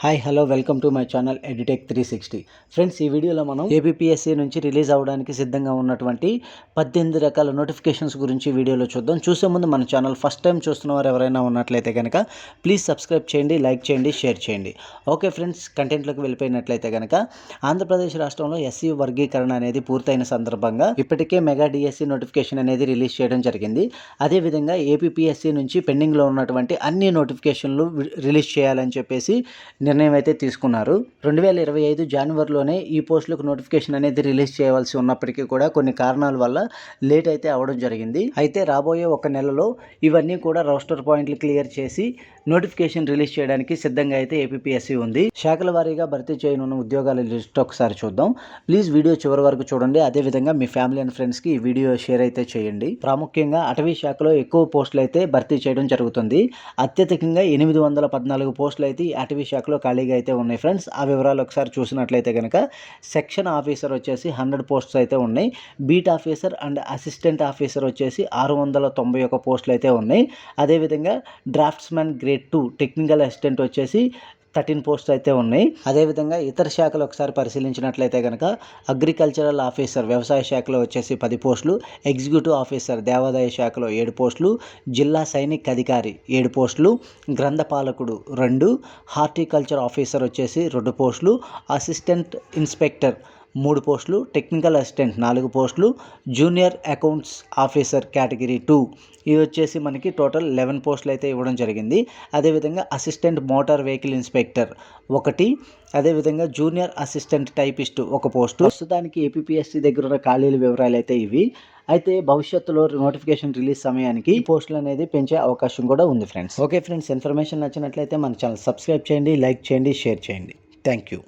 Hi hello welcome to my channel edutech 360. Friends, ఈ వీడియోలో మనం ఏపీపీఎస్సీ నుంచి రిలీజ్ అవ్వడానికి సిద్ధంగా ఉన్నటువంటి 18 రకాల నోటిఫికేషన్స్ గురించి వీడియోలో చూద్దాం. చూసే ముందు మన ఛానల్ ఫస్ట్ టైం చూస్తున్న వారు ఎవరైనా ఉన్నట్లయితే కనుక ప్లీజ్ సబ్స్క్రైబ్ చేయండి, లైక్ చేయండి, షేర్ చేయండి. ఓకే ఫ్రెండ్స్, కంటెంట్లోకి వెళ్ళిపోయినట్లయితే కనుక ఆంధ్రప్రదేశ్ రాష్ట్రంలో ఎస్సీ వర్గీకరణ అనేది పూర్తయిన సందర్భంగా ఇప్పటికే మెగా డిఎస్సీ నోటిఫికేషన్ అనేది రిలీజ్ చేయడం జరిగింది. అదేవిధంగా ఏపీపీఎస్సీ నుంచి పెండింగ్లో ఉన్నటువంటి అన్ని నోటిఫికేషన్లు రిలీజ్ చేయాలని చెప్పేసి నిర్ణయం అయితే తీసుకున్నారు. 2025 జనవరిలోనే ఈ పోస్టులకు నోటిఫికేషన్ అనేది రిలీజ్ చేయవలసి ఉన్నప్పటికీ కూడా కొన్ని కారణాల వల్ల లేట్ అయితే అవడం జరిగింది. అయితే రాబోయే ఒక నెలలో ఇవన్నీ కూడా రోస్టర్ పాయింట్లు క్లియర్ చేసి నోటిఫికేషన్ రిలీజ్ చేయడానికి సిద్ధంగా అయితే ఏపీపీఎస్సీ ఉంది. శాఖల వారీగా భర్తీ చేయనున్న ఉద్యోగాల లిస్ట్ ఒకసారి చూద్దాం. ప్లీజ్ వీడియో చివరి వరకు చూడండి. అదేవిధంగా మీ ఫ్యామిలీ అండ్ ఫ్రెండ్స్కి ఈ వీడియో షేర్ అయితే చేయండి. ప్రాముఖ్యంగా అటవీ శాఖలో ఎక్కువ పోస్టులు అయితే భర్తీ చేయడం జరుగుతుంది. అత్యధికంగా 814 పోస్టులు అయితే అటవీ శాఖలో ఖాళీగా అయితే ఉన్నాయి. ఫ్రెండ్స్, ఆ వివరాలు ఒకసారి చూసినట్లయితే కనుక సెక్షన్ ఆఫీసర్ వచ్చేసి 100 పోస్టులు అయితే ఉన్నాయి. Beat officer and assistant officer వచ్చేసి 691 పోస్టులు అయితే ఉన్నాయి. అదేవిధంగా డ్రాఫ్ట్స్మెన్ గ్రేడ్ 2 టెక్నికల్ అసిస్టెంట్ వచ్చేసి 13 పోస్టులు అయితే ఉన్నాయి. అదేవిధంగా ఇతర శాఖలు ఒకసారి పరిశీలించినట్లయితే కనుక అగ్రికల్చరల్ ఆఫీసర్ వ్యవసాయ శాఖలో వచ్చేసి 10 పోస్టులు, ఎగ్జిక్యూటివ్ ఆఫీసర్ దేవాదాయ శాఖలో 7 పోస్టులు, జిల్లా సైనిక్ అధికారి 7 పోస్టులు, గ్రంథపాలకుడు 2, హార్టికల్చర్ ఆఫీసర్ వచ్చేసి 2 పోస్టులు, అసిస్టెంట్ ఇన్స్పెక్టర్ 3 పోస్టులు, టెక్నికల్ అసిస్టెంట్ 4 పోస్టులు, జూనియర్ అకౌంట్స్ ఆఫీసర్ కేటగిరీ 2 ఇవి వచ్చేసి మనకి టోటల్ 11 పోస్టులు అయితే ఇవ్వడం జరిగింది. అదేవిధంగా అసిస్టెంట్ మోటార్ వెహికల్ ఇన్స్పెక్టర్ 1, అదేవిధంగా జూనియర్ అసిస్టెంట్ టైపిస్ట్ 1 పోస్టు. ప్రస్తుతానికి ఏపీపీఎస్సీ దగ్గర ఉన్న ఖాళీల వివరాలు అయితే ఇవి. అయితే భవిష్యత్తులో నోటిఫికేషన్ రిలీజ్ సమయానికి ఈ పోస్టులు అనేది పెంచే అవకాశం కూడా ఉంది ఫ్రెండ్స్. ఓకే ఫ్రెండ్స్, ఇన్ఫర్మేషన్ నచ్చినట్లయితే మన ఛానల్ సబ్స్క్రైబ్ చేయండి, లైక్ చేయండి, షేర్ చేయండి. Thank you.